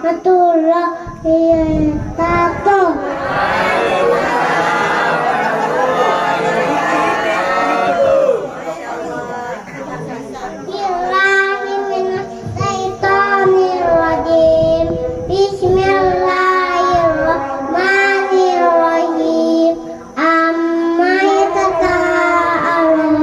warahmatullahi wabarakatuh. Bismillahirrahmanirrahim. Bismillahirrahmanirrahim. Amma yatasaalun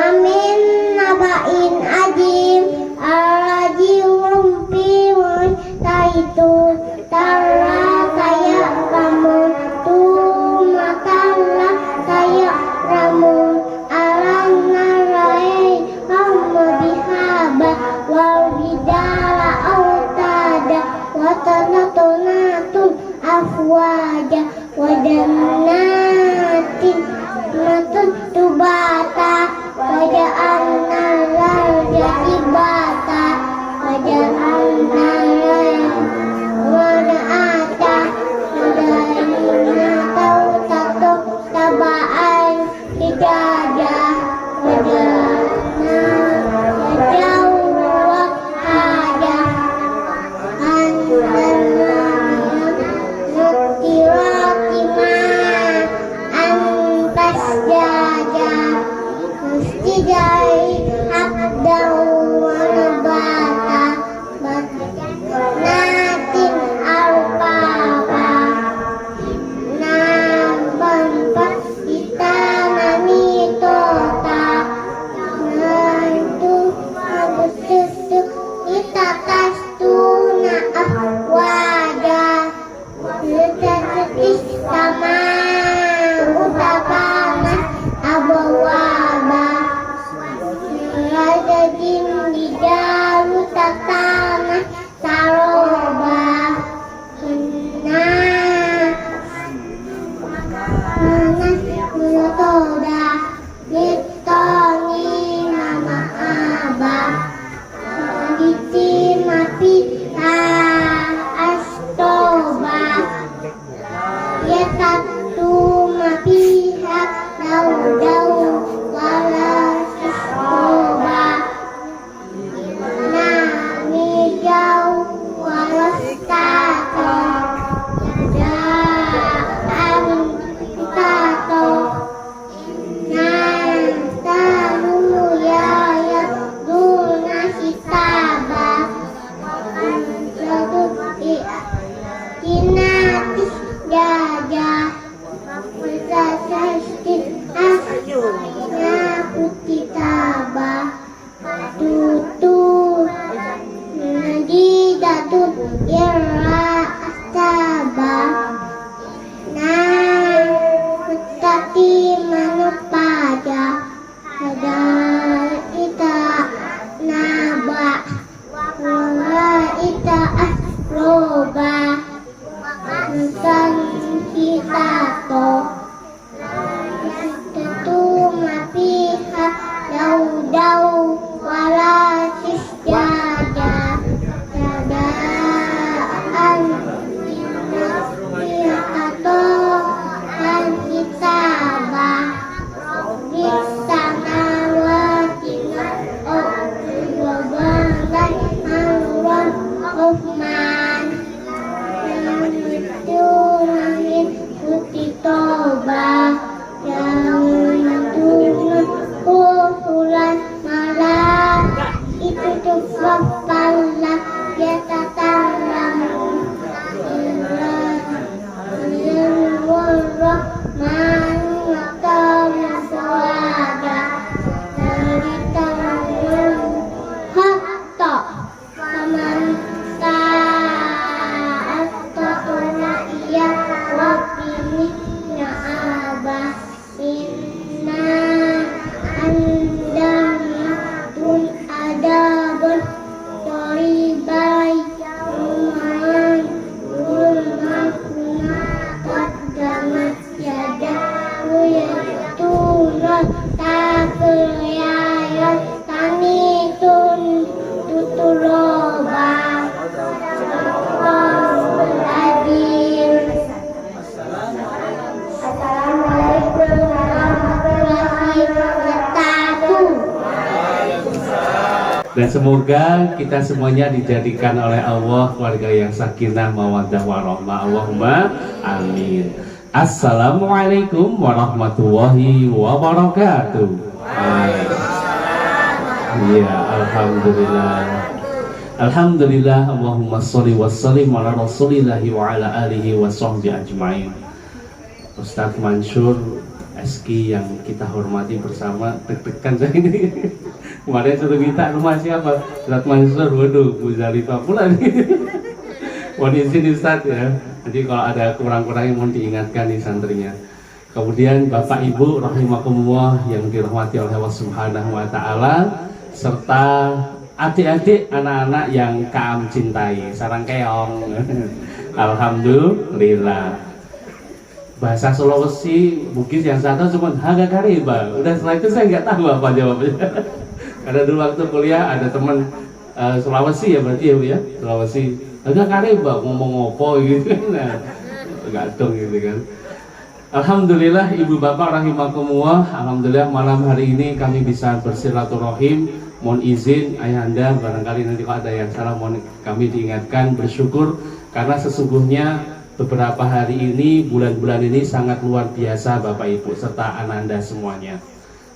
amin naba'in adim arrajihum fi mustaitun tara saya kamun tumatalla saya ramun alam narai hamma bihaba wal bidala autada watanatunatun afwaja wadannatin natun tubata waja'alna lardati bata waja'alna wara'ata wadaina tautato tabaan hijadah wadana jauh haja antaranya nutiratima antas jaja mustijai abdau wanabata natin alpapa naban pasitanani tota nantu agususu itatastuna afwaja litatis sama utapana abawaba radajin didalu tatana saroba Munatoda Nitoni nama abah Diti mapita astoba Yatatu mapiha dau wala sistoba Nami jauh wala stato Daan tato Nantamu ya duna hitaba Lalu kinatis jaja Mutasastin asna kutitaba Tutu najidatun irra astaba Mutati manupada ada ita naba wala ita asroba Nusan kita to Tentu mapiha dau wala sisjada Dadaan Nasihato dan kitabah Bisana watina Wabangan Alwan Uthman Itu langit putih toba Yang tunut usulan malam Itu tuh falah Ya tatalamu Rahman Watama Suada Ceritamu Hatta Faman Ta'at Tatuna Iya Wabini Na'aba Inna Andami Tun Adabun Dan semoga kita semuanya dijadikan oleh Allah keluarga yang sakinah mawaddah warahmah. Allahumma amin. Assalamualaikum warahmatullahi wabarakatuh. Iya, alhamdulillah. Alhamdulillah, Allahumma sholli wa sallim ala rasulillahi wa ala alihi wa sahbihi ajma'in. Ustadz Mansur Eski yang kita hormati bersama, deg-degan saya ini. Kemarin suruh minta rumah siapa? Ustadz Mansur, waduh, Bu Zalifah pula nih. Mohon izin Ustadz ya. Jadi kalau ada kurang-kurangnya mohon diingatkan nih santrinya. Kemudian Bapak Ibu rahimakumullah yang dirahmati oleh Allah Subhanahu wa taala, serta adik-adik anak-anak yang Kaam cintai, sarang keong. Alhamdulillah. Bahasa Sulawesi Bugis yang satu cuma haga kariba. Udah setelah itu saya nggak tahu apa jawabnya. Karena dulu waktu kuliah ada teman Sulawesi ya berarti ya Bu ya, Sulawesi haga kariba ngomong apa gitu. Nah, nggak dong gitu kan. Alhamdulillah Ibu Bapak rahimakumullah, alhamdulillah malam hari ini kami bisa bersilaturahim. Mohon izin ayahanda barangkali nanti kalau ada yang salah mohon kami diingatkan, bersyukur karena sesungguhnya beberapa hari ini, bulan-bulan ini sangat luar biasa Bapak Ibu serta ananda semuanya.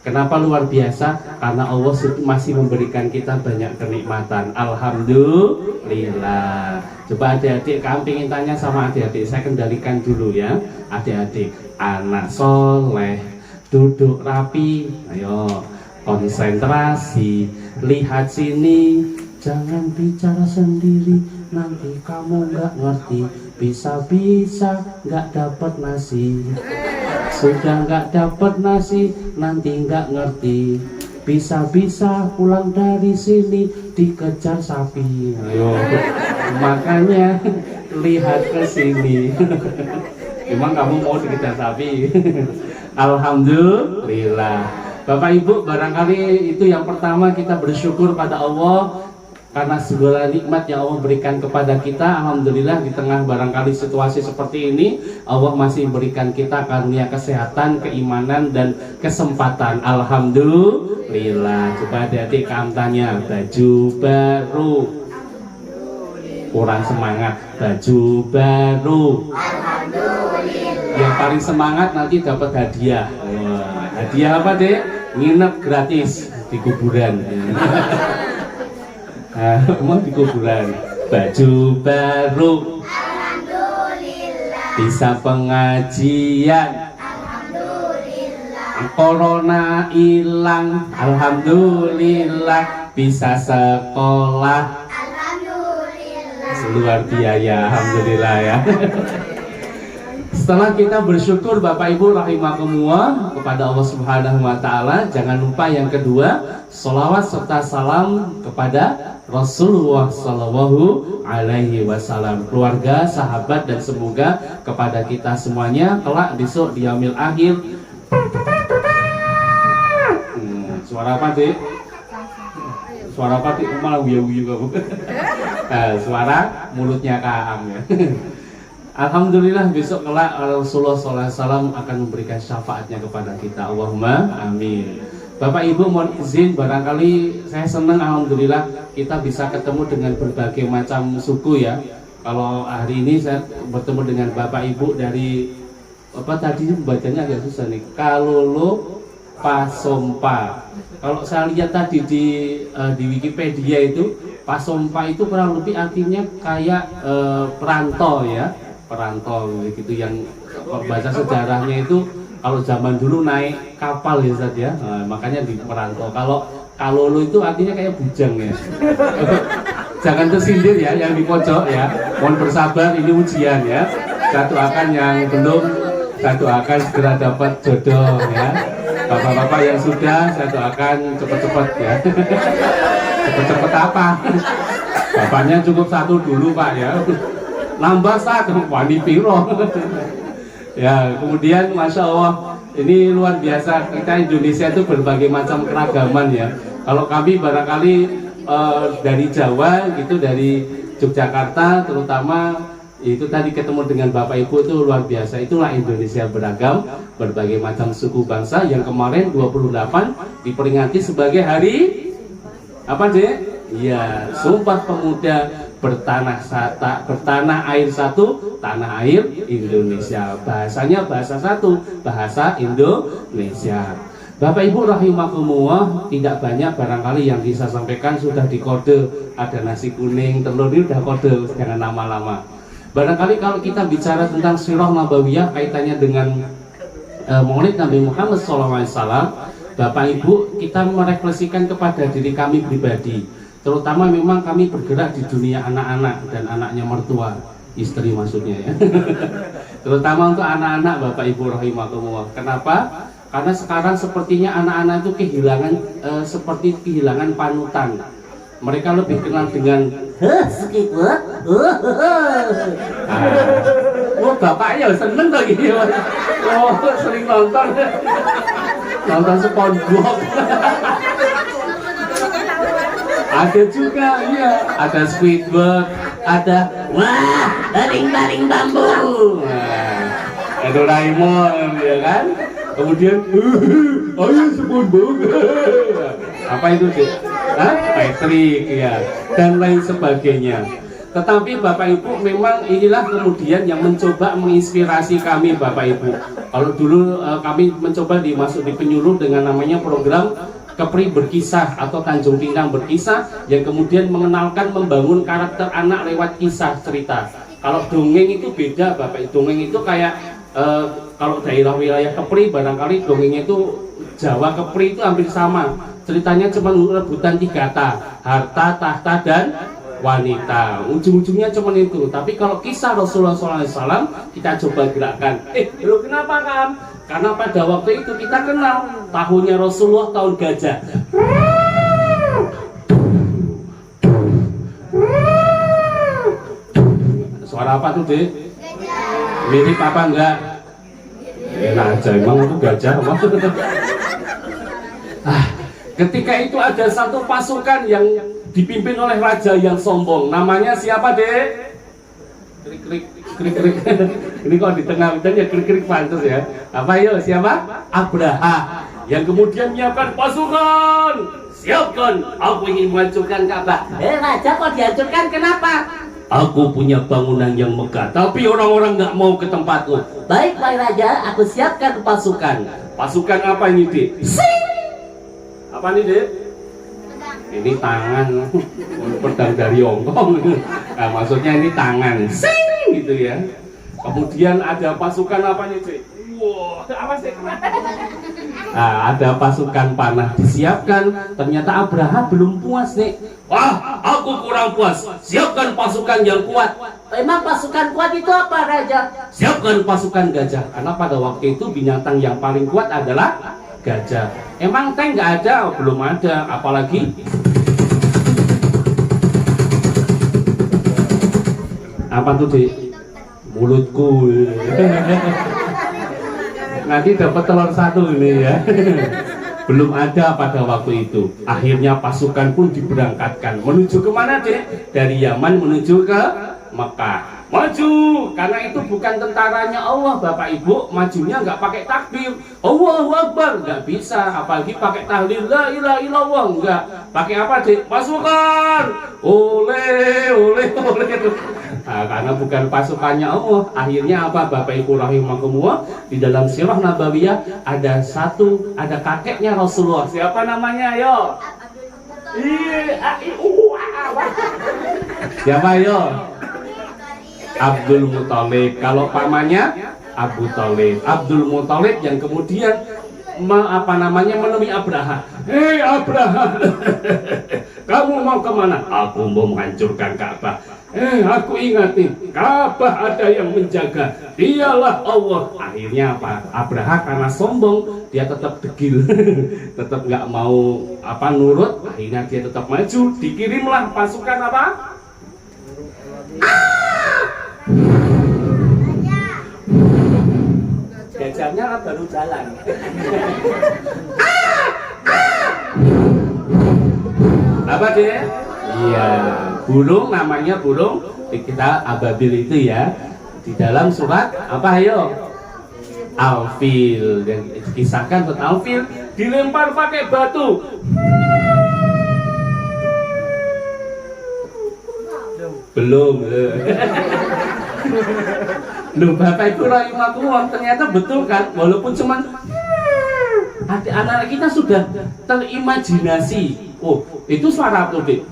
Kenapa luar biasa? Karena Allah masih memberikan kita banyak kenikmatan. Alhamdulillah. Coba adik-adik, kami ingin tanya sama adik-adik, saya kendalikan dulu ya. Adik-adik, anak soleh, duduk rapi, ayo konsentrasi, lihat sini, jangan bicara sendiri, nanti kamu nggak ngerti. Bisa-bisa nggak dapat nasi, sudah nggak dapat nasi, nanti nggak ngerti. Bisa-bisa pulang dari sini dikejar sapi. Ayo, makanya lihat ke sini. Emang kamu mau dikejar sapi? Alhamdulillah. Bapak Ibu, barangkali itu yang pertama kita bersyukur pada Allah karena segala nikmat yang Allah berikan kepada kita. Alhamdulillah di tengah barangkali situasi seperti ini Allah masih berikan kita karunia kesehatan, keimanan dan kesempatan. Alhamdulillah. Coba adik-adik kamu tanya, baju baru, kurang semangat, baju baru. Alhamdulillah. Yang paling semangat nanti dapat hadiah. Wah, hadiah apa dek? Nginep gratis di kuburan. Mau di kuburan, baju baru, alhamdulillah. Bisa pengajian, alhamdulillah. Corona hilang, alhamdulillah. Bisa sekolah, alhamdulillah. Luar biaya, alhamdulillah ya. Setelah kita bersyukur Bapak Ibu rahimakumullah kepada Allah Subhanahu wa taala, jangan lupa yang kedua, sholawat serta salam kepada Rasulullah Sallallahu Alaihi Wasallam, keluarga, sahabat dan semoga kepada kita semuanya kelak besok di yaumil akhir. Suara apa sih? Suara apa sih? Malah wiyu-wiyu kamu. Suara mulutnya Kaam ya. Alhamdulillah besok kelak Rasulullah SAW akan memberikan syafaatnya kepada kita. Allahumma amin. Bapak Ibu mohon izin, barangkali saya senang alhamdulillah kita bisa ketemu dengan berbagai macam suku ya. Kalau hari ini saya bertemu dengan Bapak Ibu dari apa tadi bacanya agak susah nih, Kalolo Pasompa. Kalau saya lihat tadi di Wikipedia itu Pasompa itu kurang lebih artinya kayak perantau ya. Perantau gitu yang baca sejarahnya itu kalau zaman dulu naik kapal ya Ustaz ya, makanya di perantau. Kalau kalolo itu artinya kayak bujang ya. Jangan tersindir ya yang di pojok ya, mohon bersabar, ini ujian ya. Saya doakan yang belum, saya doakan segera dapat jodoh ya. Bapak-bapak yang sudah, saya doakan cepet-cepet ya. Cepet-cepet apa? Bapaknya cukup satu dulu Pak ya. Nambah satu, wani piro. Ya, kemudian Masya Allah, ini luar biasa, kita Indonesia itu berbagai macam keragaman ya. Kalau kami barangkali dari Jawa gitu, dari Yogyakarta terutama, itu tadi ketemu dengan Bapak Ibu itu luar biasa. Itulah Indonesia beragam, berbagai macam suku bangsa yang kemarin 28 diperingati sebagai hari apa deh? Iya, Sumpah Pemuda bertanah air satu, tanah air Indonesia. Bahasanya bahasa satu, bahasa Indonesia. Bapak Ibu rahimakumullah, tidak banyak barangkali yang bisa sampaikan, sudah dikode, ada nasi kuning, telur ini udah kode, jangan lama-lama. Barangkali kalau kita bicara tentang sirah nabawiyah kaitannya dengan Maulid Nabi Muhammad SAW, Bapak Ibu, kita merefleksikan kepada diri kami pribadi, terutama memang kami bergerak di dunia anak-anak dan anaknya mertua, istri maksudnya ya. Terutama untuk anak-anak Bapak Ibu rahimakumullah. Kenapa? Karena sekarang sepertinya anak-anak itu seperti kehilangan panutan. Mereka lebih kenal dengan skipper. Oh, bapaknya seneng lagi. Oh, sering nonton SpongeBob. Ada juga, iya, ada Squidward, ada wah, baling-baling bambu. Nah, Doraemon, ya kan? Kemudian, ayo SpongeBob. Apa itu sih? Patrick, ya, dan lain sebagainya. Tetapi Bapak Ibu, memang inilah kemudian yang mencoba menginspirasi kami Bapak Ibu. Kalau dulu kami mencoba dimasuk di penyuluh dengan namanya program Kepri Berkisah atau Tanjung Pinang Berkisah, yang kemudian mengenalkan membangun karakter anak lewat kisah cerita. Kalau dongeng itu beda Bapak, dongeng itu kayak kalau daerah wilayah Kepri barangkali dongengnya itu Jawa Kepri itu hampir sama. Ceritanya cuma rebutan 3 kata, harta, tahta, dan wanita. Ujung-ujungnya cuma itu. Tapi kalau kisah Rasulullah SAW kita coba gerakkan. Lu kenapa Kam? Karena pada waktu itu kita kenal tahunnya Rasulullah tahun gajah. Suara apa tuh Dek? Mirip apa enggak? Enak aja, emang itu gajah apa? Ketika itu ada satu pasukan yang dipimpin oleh raja yang sombong. Namanya siapa Dek? Krik. Ini kok di tengah hutan ya krik pantas ya. Apa yuk, siapa? Abraha. Yang kemudian menyiapkan pasukan. Siapkan, aku ingin menghancurkan Ka'bah. Raja kok dihancurkan, kenapa? Aku punya bangunan yang megah, tapi orang-orang nggak mau ke tempatku. Baik Pak Raja, aku siapkan pasukan. Pasukan apa ini Dek? Sing! Apa nih Dek? Ini tangan, pedang dari Hongkong. Nah, maksudnya ini tangan, sing gitu ya. Kemudian ada pasukan apa nih Dek? Wow, apa sih? Nah, ada pasukan panah disiapkan. Ternyata Abraha belum puas nih. Wah, aku kurang puas. Siapkan pasukan yang kuat. Emang pasukan kuat itu apa Raja? Siapkan pasukan gajah. Karena pada waktu itu binatang yang paling kuat adalah gajah. Emang tank nggak ada? Oh, belum ada. Apalagi apa tuh Dek? Mulutku. Nanti dapat telur 1 ini ya. Belum ada pada waktu itu. Akhirnya pasukan pun diberangkatkan. Menuju kemana Dek? Dari Yaman menuju ke Mekah. Maju, karena itu bukan tentaranya Allah Bapak Ibu. Majunya nggak pakai takbir, Allahu Akbar, nggak bisa. Apalagi pakai tahlil la ilaha illallah, nggak. Pakai apa Dek? Pasukan, oleh. Nah, karena bukan pasukannya Allah. Akhirnya apa Bapak Ibu rahimakumullah? Di dalam sirah nabawiyah ada kakeknya Rasulullah. Siapa namanya? Yo. Siapa yo? Abdul Muthalib. Kalau pamannya Abu Thalib. Abdul Muthalib yang kemudian menemui Abraha. Hei Abraha, kamu mau kemana? Aku mau menghancurkan Ka'bah. Aku ingatin, Ka'bah ada yang menjaga, dialah Allah. Akhirnya apa? Abraha karena sombong, dia tetap degil, tetap nggak mau nurut. Akhirnya dia tetap maju. Dikirimlah pasukan apa? Gajahnya baru jalan. Apa Dek? Iya, burung namanya burung kita ababil itu ya. Di dalam surat apa ayo? Al-Fil. Yang dikisahkan tentang Al-Fil dilempar pakai batu. Belum. Loh, Bapak Ibu rahimahkumullah, ternyata betul kan, walaupun cuman anak-anak kita sudah terimajinasi. Oh, itu suara apa, Dik?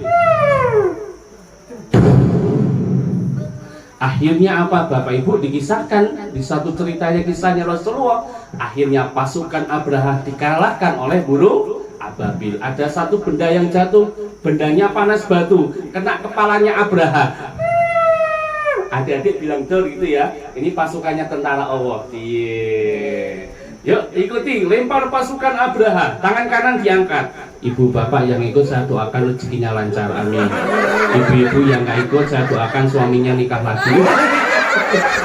Akhirnya apa, Bapak Ibu, dikisahkan di satu ceritanya, kisahnya Rasulullah. Akhirnya pasukan Abraha dikalahkan oleh burung ababil. Ada satu benda yang jatuh, bendanya panas batu, kena kepalanya Abraha. Adik-adik bilang dor gitu ya. Ini pasukannya tentara Allah. Iya. Yuk ikuti, lempar pasukan Abraha. Tangan kanan diangkat. Ibu bapak yang ikut saya doakan rezekinya lancar, amin. Ibu-ibu yang nggak ikut saya doakan suaminya nikah lagi.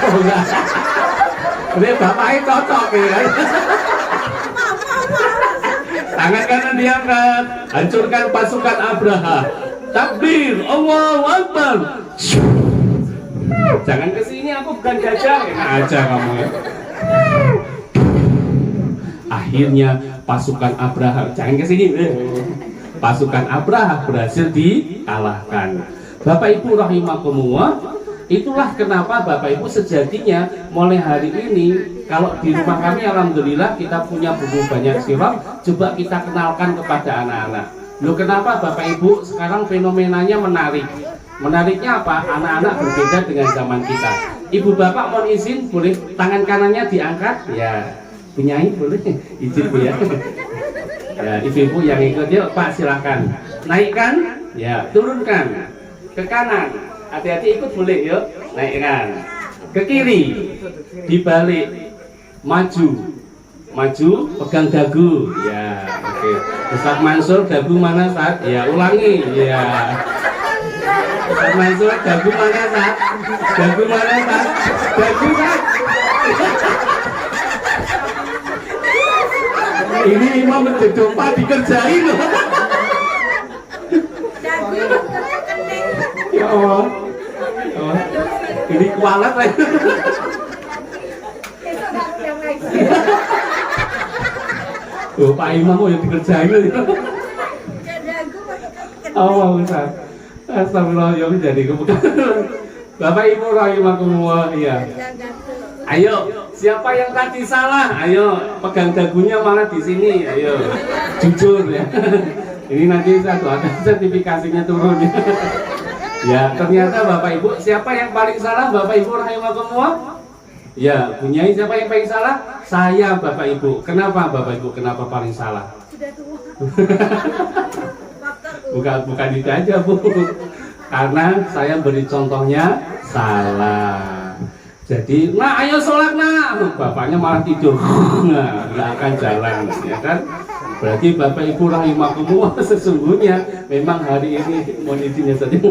Oh enggak. Ini bapaknya cocok ya. Tangan kanan diangkat. Hancurkan pasukan Abraha. Takbir, Allahu Akbar. Jangan kesini, aku bukan gajah. Enak aja kamu ya. Akhirnya pasukan Abraha, jangan kesini. Pasukan Abraha berhasil dikalahkan. Bapak Ibu rahimakumullah, itulah kenapa Bapak Ibu sejatinya mulai hari ini, kalau di rumah kami alhamdulillah kita punya buku banyak sirah, coba kita kenalkan kepada anak-anak. Loh, kenapa Bapak Ibu sekarang fenomenanya menarik? Menariknya apa? Anak-anak berbeda dengan zaman kita. Ibu bapak mohon izin, boleh tangan kanannya diangkat? Ya, punyai boleh? Izin Bu ya. Ya, ibu-ibu yang ikut yuk Pak silahkan. Naikkan, ya, turunkan. Ke kanan, hati-hati ikut boleh yuk. Naikkan. Ke kiri, dibalik, maju. Maju, pegang dagu. Ya, oke. Ustaz Mansur, dagu mana Ustaz? Ya, ulangi. Ya. Ustaz Mansur, dagu mana Ustaz? Dagu mana Ustaz? Dagu Ustaz. Ini imam menjedompa dikerjain loh. Ya Allah. Oh, ini kualat lah. Oh, Pak Imam mau yang dikerjain loh. Oh, Ustaz. Astagfirullah, ya jadi kebukaan. Bapak Ibu rahimakumullah, ya. Ayo, siapa yang tadi salah? Ayo, pegang dagunya malah di sini. Ayo, jujur ya. Ini nanti saya doakan sertifikasinya turun. Ya, ternyata Bapak Ibu, siapa yang paling salah? Bapak Ibu rahimakumullah. Ya, punya siapa yang paling salah? Saya, Bapak Ibu. Kenapa Bapak Ibu? Kenapa paling salah? Sudah tua. Bukan itu aja Bu, karena saya beri contohnya salah. Jadi, nah ayo sholat nah, bapaknya malah tidur, nah nggak akan jalan, ya kan? Berarti Bapak Ibu rahimakumullah sesungguhnya memang hari ini mohon izinnya tadi.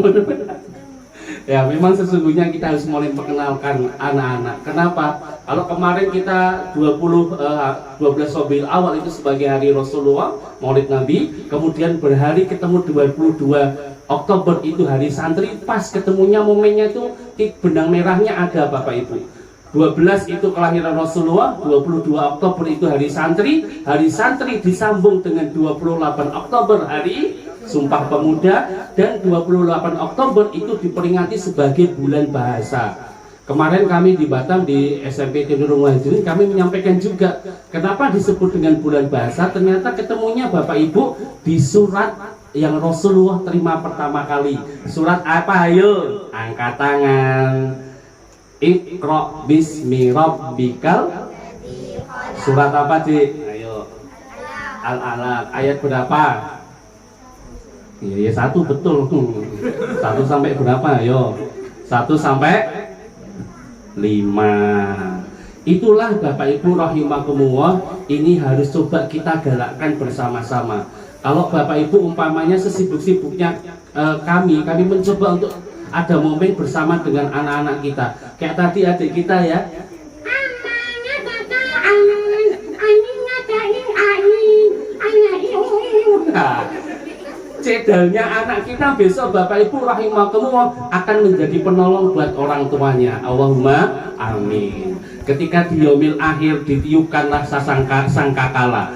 Ya memang sesungguhnya kita harus mulai memperkenalkan anak-anak. Kenapa? Kalau kemarin kita 12 Rabiul Awal itu sebagai hari Rasulullah, Maulid Nabi, kemudian berhari ketemu 22 Oktober itu hari santri, pas ketemunya momennya itu benang merahnya ada Bapak Ibu. 12 itu kelahiran Rasulullah, 22 Oktober itu hari santri disambung dengan 28 Oktober hari Sumpah Pemuda, dan 28 Oktober itu diperingati sebagai bulan bahasa. Kemarin kami di Batam di SMP Nurul Muhajirin kami menyampaikan juga kenapa disebut dengan bulan bahasa. Ternyata ketemunya Bapak Ibu di surat yang Rasulullah terima pertama kali. Surat apa? Ayo angkat tangan. Iqra bismi rabbikal. Surat apa Cik? Ayo Al-Alaq. Ayat berapa? Ya, satu betul. 1 sampai berapa? Ayo 1 sampai 5. Itulah Bapak Ibu rahimakumullah, ini harus coba kita galakkan bersama-sama. Kalau Bapak Ibu umpamanya sesibuk-sibuknya kami mencoba untuk ada momen bersama dengan anak-anak kita. Kayak tadi adik kita ya. Nah, cedalnya anak kita besok Bapak Ibu rahimakumullah akan menjadi penolong buat orang tuanya. Allahumma amin. Ketika di yaumil akhir ditiupkanlah sangkakala.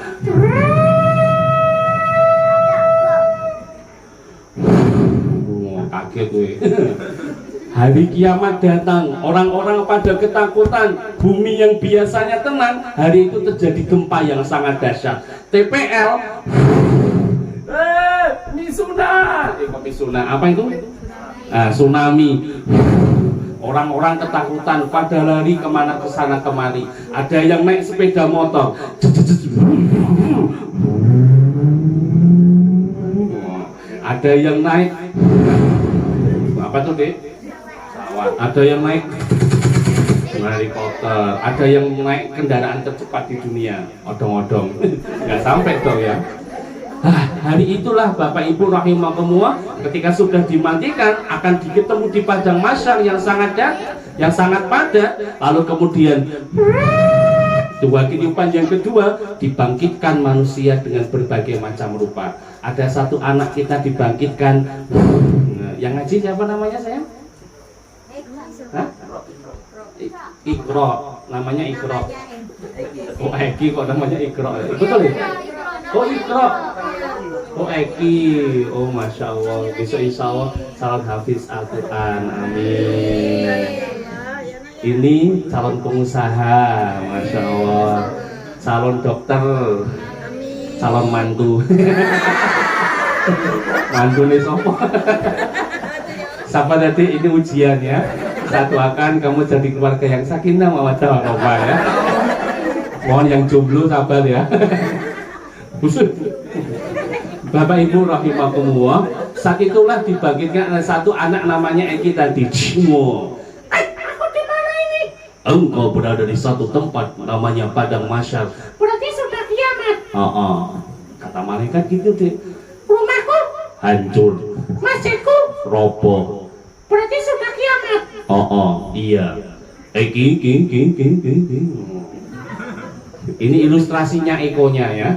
Kaget gue. Hari kiamat datang, orang-orang pada ketakutan, bumi yang biasanya tenang, hari itu terjadi gempa yang sangat dahsyat. TPL, Misuna, kok Misuna? Apa itu? Tsunami. Orang-orang ketakutan, pada lari kemana kesana kemari. Ada yang naik sepeda motor. Ada yang naik apa tuh, Dek? Ada yang naik helikopter, ada yang naik kendaraan tercepat di dunia, odong-odong. Nggak sampai dong ya. Hari itulah Bapak Ibu rahimakumullah, ketika sudah dimatikan akan ketemu di padang mahsyar yang sangat padat. Lalu kemudian dua kehidupan yang kedua, dibangkitkan manusia dengan berbagai macam rupa. Ada satu anak kita dibangkitkan. Yang ngaji siapa namanya, sayang? Ikro, namanya Ikro. Oh, Eki kok namanya Ikro? Betul ya? Oh, Ikro. Oh, Eki. Oh, Masya Allah. Besok insya Allah calon hafiz Al-Quran. Amin. Ini calon pengusaha. Masya Allah. Calon dokter. Calon mantu. Mantu nih sopo. Siapa tadi, ini ujian ya. Satu akan kamu jadi keluarga yang sakinah mawaddah warahmah ya. Mohon yang jomblo sabar ya. Bapak Ibu rahimakumullah, saat itulah dibangkitkan ada satu anak namanya Eki tadi. Aku di mana ini? Engkau berada di satu tempat namanya padang mahsyar. Berarti sudah kiamat. Kata malaikat gitu deh. Rumahku hancur, masjidku roboh. Berarti sudah kiamat. Iya. Eki. Ini ilustrasinya ekonya ya.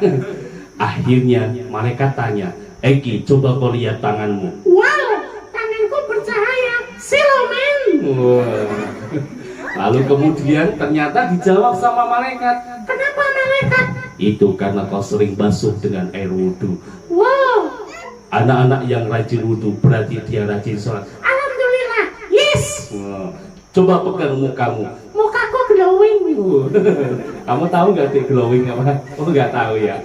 Akhirnya malaikat tanya, Eki, coba kau lihat tanganmu. Wow, tanganku bercahaya, siluman. Lalu kemudian ternyata dijawab sama malaikat. Kenapa malaikat? Itu karena kau sering basuh dengan air wudhu. Wow. Anak-anak yang rajin wudhu berarti dia rajin sholat. Alhamdulillah, yes. Coba pegang mukamu. Mukaku glowing. Kamu tahu nggak sih glowing apa? Oh, nggak tahu ya.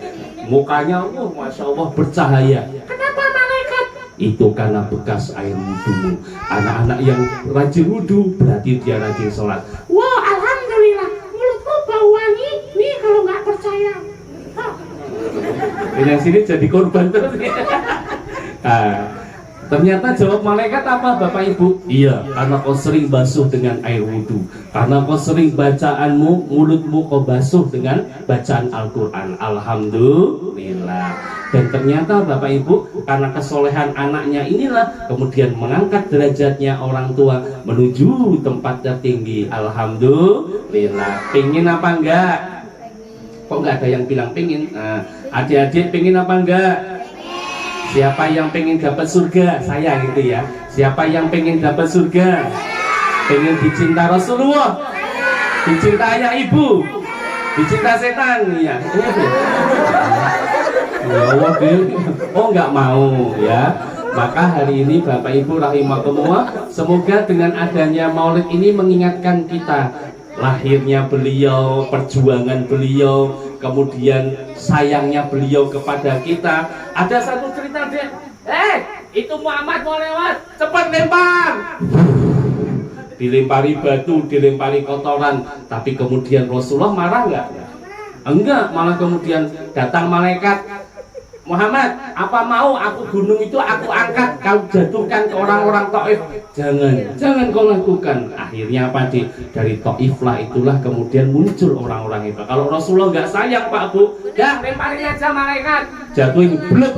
Mukanya, Masya Allah bercahaya. Kenapa malaikat? Itu karena bekas air wudhu. Anak-anak yang rajin wudhu berarti dia rajin sholat. Wow, alhamdulillah. Mulutku bau wangi. Nih kalau nggak percaya. Yang sini jadi korban terus. Ternyata jawab malaikat apa, Bapak Ibu? Iya, karena kau sering basuh dengan air wudhu. Karena kau sering bacaanmu, mulutmu kau basuh dengan bacaan Al-Quran. Alhamdulillah. Dan ternyata Bapak Ibu, karena kesolehan anaknya inilah kemudian mengangkat derajatnya orang tua menuju tempat tertinggi. Alhamdulillah. Pengen apa enggak? Kok enggak ada yang bilang pengen? Adik-adik pengen apa enggak? Siapa yang pengen dapat surga? Saya gitu ya. Siapa yang pengen dapat surga? Pengen dicinta Rasulullah? Dicinta ayah ibu? Dicinta setan? Ya. Oh, nggak mau ya. Maka hari ini Bapak Ibu rahimakumullah, semoga dengan adanya Maulid ini mengingatkan kita lahirnya beliau, perjuangan beliau, kemudian sayangnya beliau kepada kita. Ada satu cerita deh, itu Muhammad mau lewat, cepat lempar. Dilempari batu, dilempari kotoran, tapi kemudian Rasulullah marah nggak? Enggak, malah kemudian datang malaikat. Muhammad, apa mau aku gunung itu aku angkat, kau jatuhkan ke orang-orang Taif? Jangan kau lakukan. Akhirnya apa dari Taif lah itulah kemudian muncul orang-orang itu. Kalau Rasulullah nggak sayang Pak Bu, dah lemparin aja malaikat, jatuhin blek,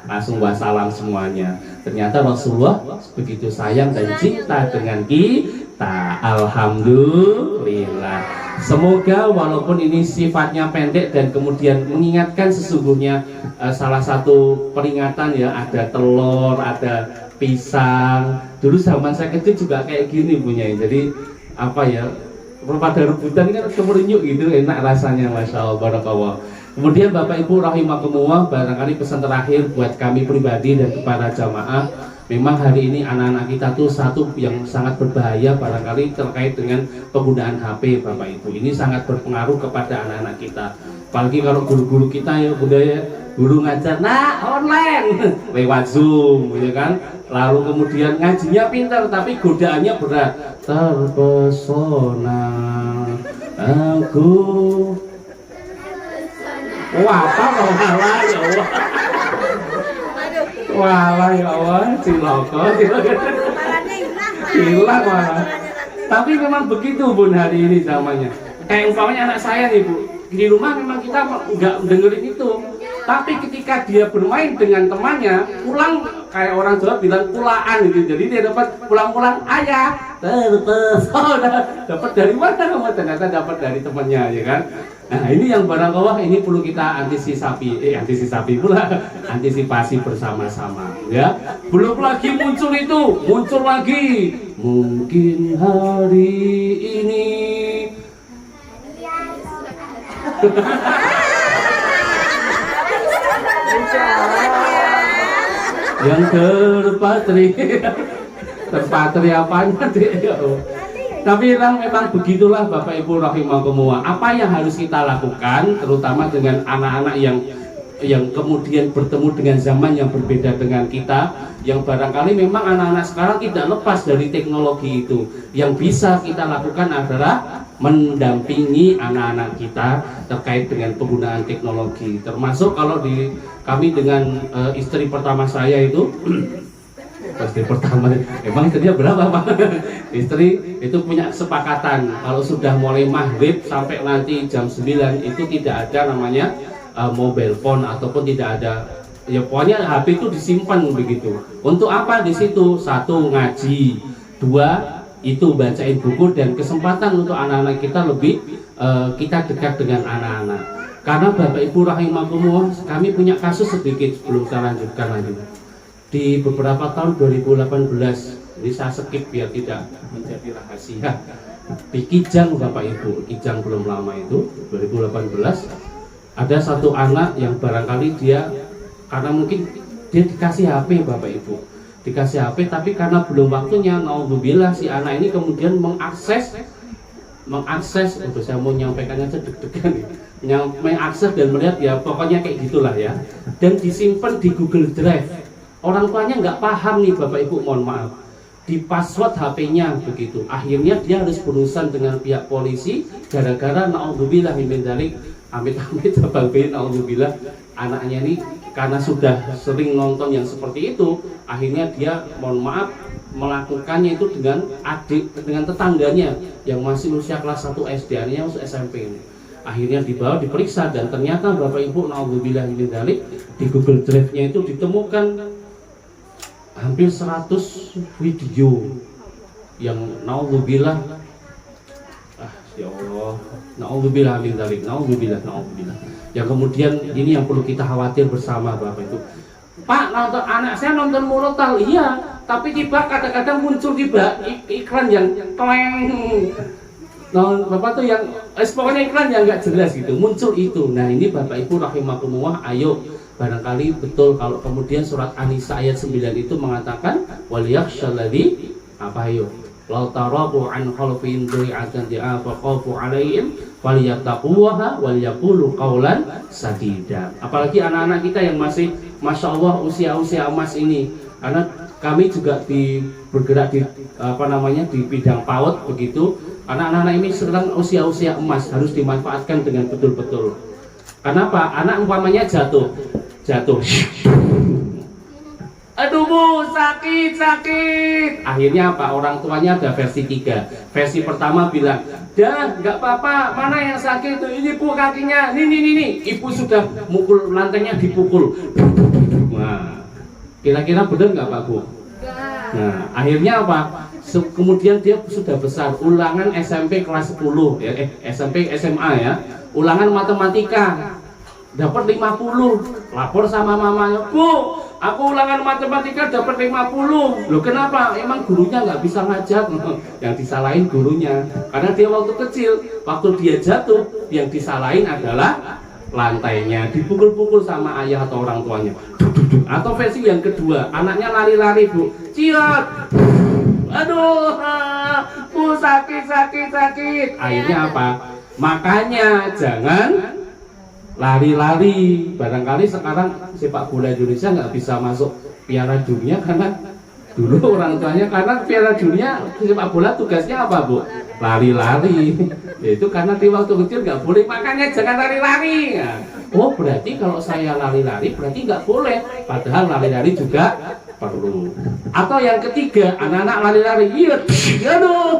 langsung wassalam semuanya. Ternyata Rasulullah begitu sayang dan cinta dengan kita. Alhamdulillah. Semoga walaupun ini sifatnya pendek dan kemudian mengingatkan sesungguhnya salah satu peringatan ya, ada telur, ada pisang. Dulu zaman saya kecil juga kayak gini punya. Jadi apa ya, pada rebutan kan kemerunyuk gitu, enak rasanya, Masya Allah, barakallah. Kemudian Bapak Ibu rahimakumullah, barangkali pesan terakhir buat kami pribadi dan kepada jamaah, Memang hari ini anak-anak kita tuh satu yang sangat berbahaya barangkali terkait dengan penggunaan HP Bapak Ibu. Ini sangat berpengaruh kepada anak-anak kita. Apalagi kalau guru-guru kita ya budaya guru ngajar, nah online lewat Zoom, ya kan. Lalu kemudian ngajinya pintar tapi godaannya berat. Terpesona aku. Wah, apa walah ya Allah. Walah ya Allah, ciloko. Hilang walah. Tapi memang begitu Bun hari ini zamannya. Kayak umpamanya anak saya nih Bu, di rumah memang kita nggak dengerin itu. Tapi ketika dia bermain dengan temannya, pulang kayak orang Jawa bilang pulaan gitu. Jadi dia dapat pulang-pulang ayah, terpesona. Dapat dari mana? Ternyata dapat dari temannya, ya kan? Nah ini yang barangkali ini perlu kita antisipasi pula, antisipasi bersama-sama, ya. Belum lagi muncul lagi. Mungkin hari ini. Yang terpatri apanya deh. Tapi memang begitulah Bapak Ibu rahimakumullah. Apa yang harus kita lakukan terutama dengan anak-anak yang kemudian bertemu dengan zaman yang berbeda dengan kita, yang barangkali memang anak-anak sekarang tidak lepas dari teknologi itu. Yang bisa kita lakukan adalah mendampingi anak-anak kita terkait dengan penggunaan teknologi. Termasuk kalau kami dengan istri pertama saya itu istri pertama, emang istrinya berapa Pak? Istri itu punya kesepakatan kalau sudah mulai maghrib sampai nanti jam 9 itu tidak ada namanya mobile phone ataupun tidak ada, ya pokoknya HP itu disimpan begitu. Untuk apa di situ? Satu, ngaji. Dua, itu bacain buku, dan kesempatan untuk anak-anak kita lebih kita dekat dengan anak-anak. Karena Bapak Ibu rahimakumullah, kami punya kasus sedikit sebelum saya lanjutkan lagi. Di beberapa tahun 2018, ini saya skip biar tidak menjadi rahasia. Di Kijang Bapak Ibu, Kijang belum lama itu 2018, ada satu anak yang barangkali dia karena mungkin dia dikasih HP Bapak Ibu, dikasih HP tapi karena belum waktunya, naudzubillah si anak ini kemudian mengakses untuk saya mau nyampaikannya aja deg-degan ya, mengakses dan melihat ya pokoknya kayak gitulah ya, dan disimpan di Google Drive. Orang tuanya nggak paham nih Bapak Ibu, mohon maaf, di password HP-nya begitu. Akhirnya dia harus berurusan dengan pihak polisi gara-gara naudzubillah min dzalik, amit-amit Abang bin naudzubillah, anaknya ini karena sudah sering nonton yang seperti itu, akhirnya dia mohon maaf melakukannya itu dengan tetangganya yang masih usia kelas 1 SD, artinya usia SMP ini. Akhirnya dibawa diperiksa dan ternyata Bapak Ibu naudzubillah min dzalik, di Google Drive-nya itu ditemukan hampir 100 video yang naudzubillah, ya Allah, naudzubillah min dzalik, naudzubillah. Yang kemudian ini yang perlu kita khawatir bersama Bapak Ibu. Pak, nonton anak saya nonton murotal, iya, tapi tiba kadang-kadang muncul tiba iklan yang toeng. Nah, Bapak tuh yang pokoknya iklan yang nggak jelas gitu, muncul itu. Nah, ini Bapak Ibu rahimakumullah, ayo barangkali betul kalau kemudian surat An-Nisa ayat 9 itu mengatakan waliyakhsyalladzi apa ayo law tarabu an khalfin du'atan fa khafu alaihim falyattaqullaha walyaqulu qawlan sadida. Apalagi anak-anak kita yang masih Masya Allah usia-usia emas ini, karena kami juga bergerak di di bidang PAUD begitu. Anak-anak ini sedang usia-usia emas, harus dimanfaatkan dengan betul-betul. Kenapa? Anak umpamanya jatuh. Aduh Bu, sakit. Akhirnya apa? Orang tuanya ada versi 3. Versi pertama bilang, dah nggak apa-apa, mana yang sakit tuh? Ini Bu kakinya, nih. Ibu sudah mukul, lantainya dipukul. Nah, kira-kira benar nggak Pak Bu? Nah, akhirnya apa? Kemudian dia sudah besar, ulangan SMP kelas 10 ya, SMP SMA ya, ulangan matematika dapat 50, lapor sama mamanya, Bu, aku ulangan matematika dapat 50. Loh kenapa? Emang gurunya nggak bisa ngajar. Yang disalahin gurunya, karena dia waktu kecil, waktu dia jatuh, yang disalahin adalah lantainya, dipukul-pukul sama ayah atau orang tuanya. Duk, duk, duk. Atau versi yang kedua, anaknya lari-lari bu, ciot, aduh, bu sakit. Akhirnya apa? Makanya jangan lari-lari. Barangkali sekarang sepak bola Indonesia nggak bisa masuk Piala Dunia karena dulu orang tuanya, karena Piala Dunia sepak bola tugasnya apa bu? Lari-lari. Itu karena di waktu kecil nggak boleh, makanya jangan lari-lari. Nah, oh berarti kalau saya lari-lari berarti nggak boleh, padahal lari-lari juga perlu. Atau yang ketiga, anak-anak lari-lari, iya, aduh,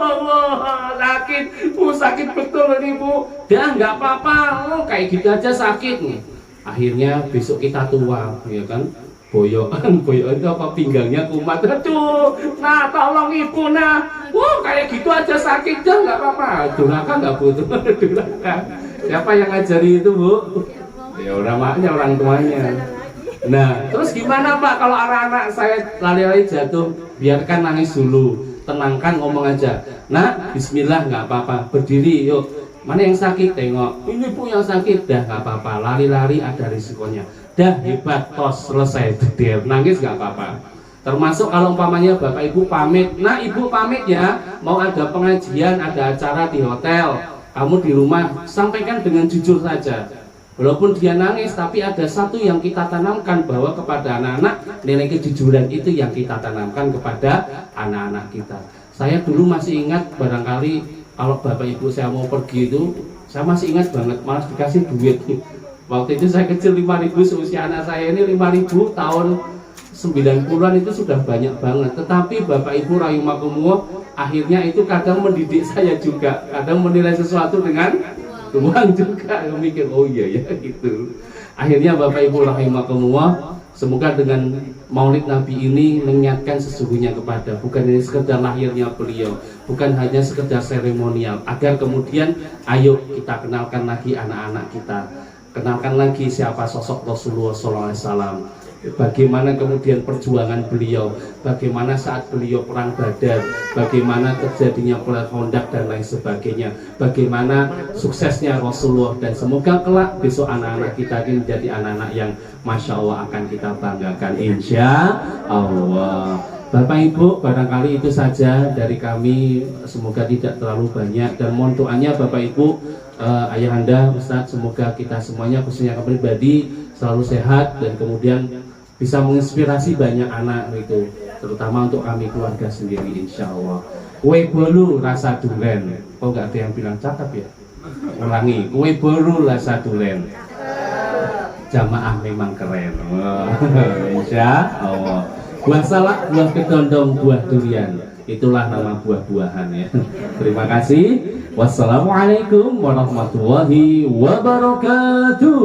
sakit betul ini bu, dah nggak apa-apa, oh kayak gitu aja sakit nih. Akhirnya besok kita tua, ya kan? Boyokan itu apa, pinggangnya kumat, aduh, nah tolong ibu nah, kayak gitu aja sakit, dah nggak apa-apa, durhaka nggak butuh, durhaka. Siapa yang ngajari itu bu? Ya orang maknya, orang tuanya. Nah terus gimana pak kalau anak-anak saya lari-lari jatuh? Biarkan nangis dulu, tenangkan, ngomong aja, nah bismillah nggak apa-apa, berdiri yuk, mana yang sakit tengok, ini bu yang sakit, dah nggak apa-apa, lari-lari ada risikonya, dah hebat, tos selesai, dia nangis nggak apa-apa. Termasuk kalau umpamanya bapak ibu pamit, nah ibu pamit ya, mau ada pengajian, ada acara di hotel, kamu di rumah sampaikan dengan jujur saja. Walaupun dia nangis, tapi ada satu yang kita tanamkan, bahwa kepada anak-anak nilai kejujuran itu yang kita tanamkan kepada anak-anak kita. Saya dulu masih ingat, barangkali kalau bapak ibu saya mau pergi itu, saya masih ingat banget, malah dikasih duit. Waktu itu saya kecil 5.000, seusia anak saya ini 5.000 tahun 90-an itu sudah banyak banget. Tetapi bapak ibu rahimakumullah, akhirnya itu kadang mendidik saya juga, kadang menilai sesuatu dengan uang juga, yang mikir oh iya ya gitu. Akhirnya bapak ibu rahimakumullah, semoga dengan maulid Nabi ini mengingatkan sesungguhnya kepada, bukan ini sekedar lahirnya beliau, bukan hanya sekedar seremonial, agar kemudian ayo kita kenalkan lagi anak-anak kita, kenalkan lagi siapa sosok Rasulullah SAW, bagaimana kemudian perjuangan beliau, bagaimana saat beliau perang Badar, bagaimana terjadinya perang Khandaq dan lain sebagainya, bagaimana suksesnya Rasulullah, dan semoga kelak besok anak-anak kita ini menjadi anak-anak yang Masya Allah akan kita banggakan insya Allah. Bapak Ibu, barangkali itu saja dari kami, semoga tidak terlalu banyak, dan mohon doanya Bapak Ibu, Ayahanda, Ustadz, semoga kita semuanya khususnya kami pribadi selalu sehat dan kemudian bisa menginspirasi banyak anak itu, terutama untuk kami keluarga sendiri insya Allah. Kue bolu rasa duren, kok nggak ada yang bilang cakep ya? Ulangi, kue bolu rasa duren. Jamaah memang keren. Insya Allah. Buah salak, buah kedondong, buah durian, itulah nama buah-buahan ya. Terima kasih. Wassalamualaikum warahmatullahi wabarakatuh.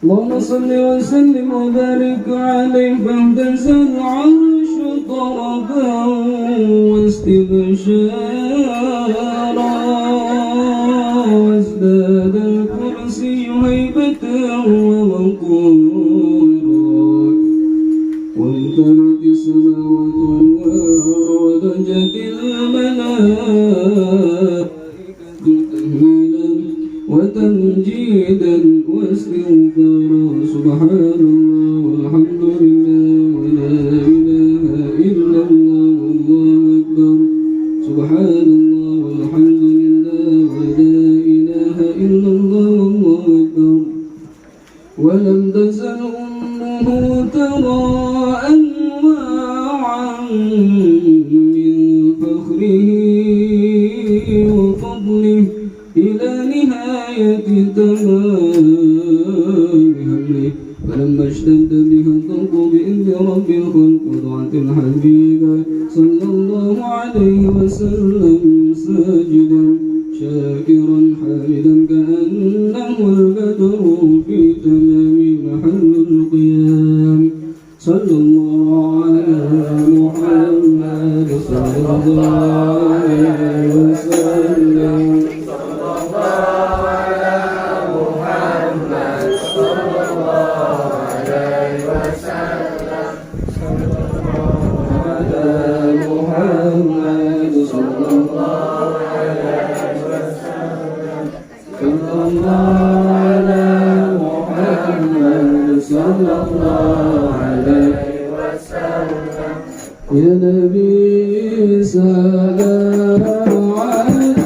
اللهم صل وسلم وبارك عليه فاهتز العرش طربا واستبشارا وازداد الكرسي هيبة ووقورا وامتلأت السماوات والأرض وضجت الملائكة تهميلا وتمجيدا واستغفارا سبحان الله والحمد لله ولا إله إلا الله والله أكبر سبحان الله والحمد لله ولا إله إلا الله والله أكبر ولم تزل أمه ترى أنواعا من فخره وفضله إلى نهاية تمام همله فلما اشتد بها الضرب بإذن رب الخلق وضعت الحبيب صلى الله عليه وسلم ساجدا شاكرا حامدا كأنه البدر في تمام محل القيام صلى الله على محمد صلى الله عليه وسلم يا نبي سلام عليك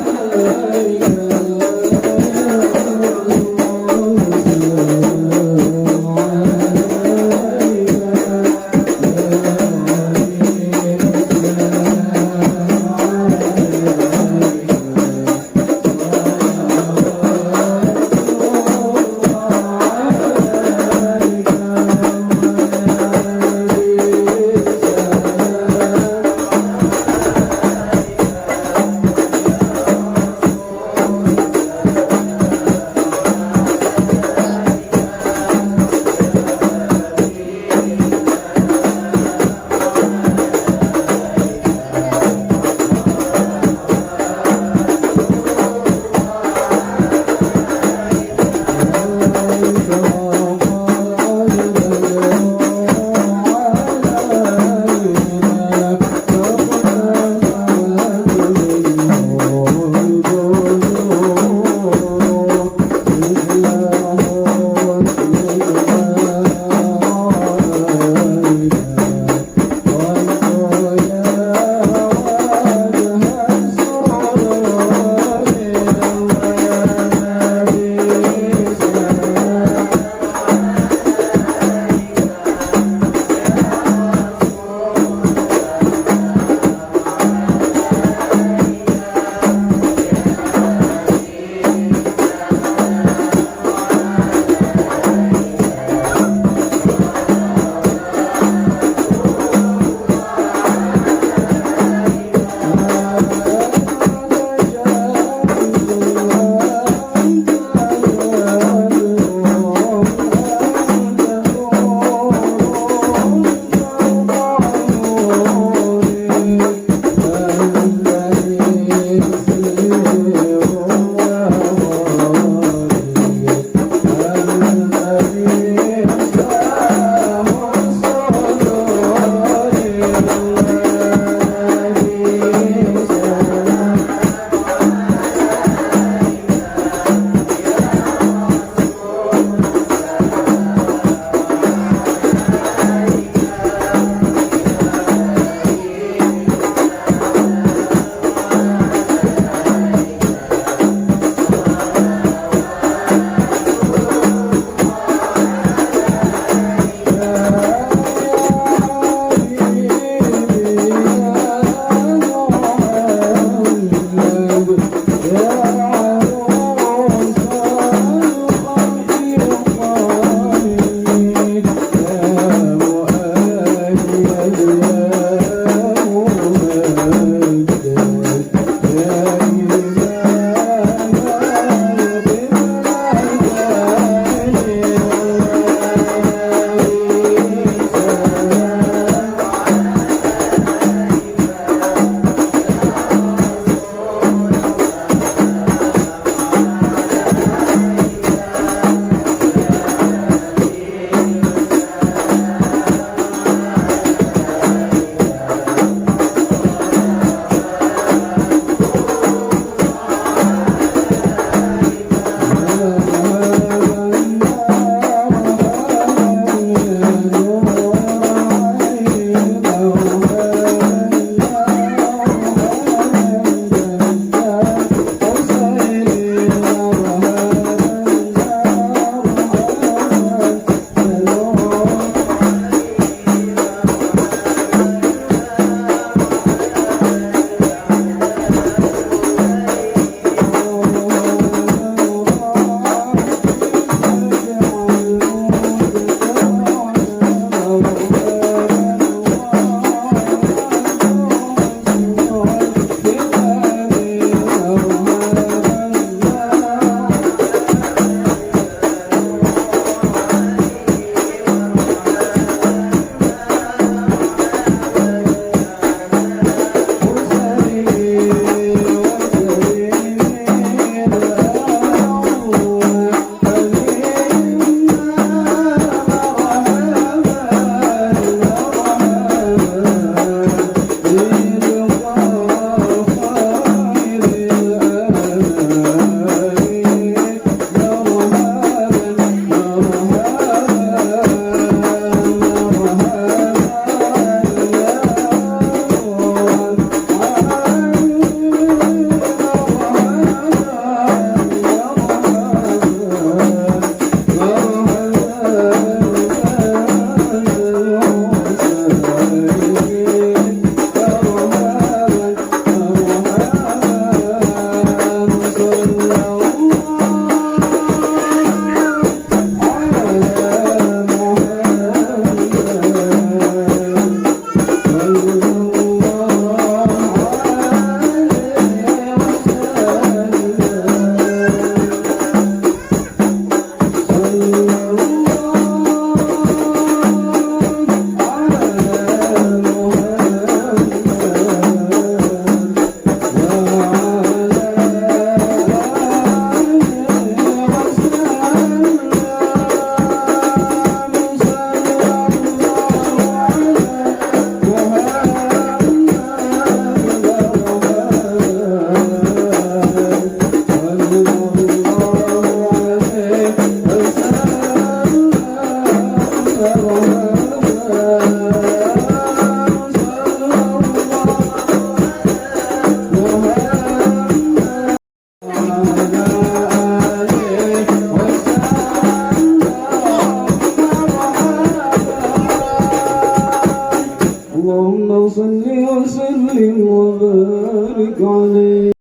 اللهم صل وسلم وبارك عليه.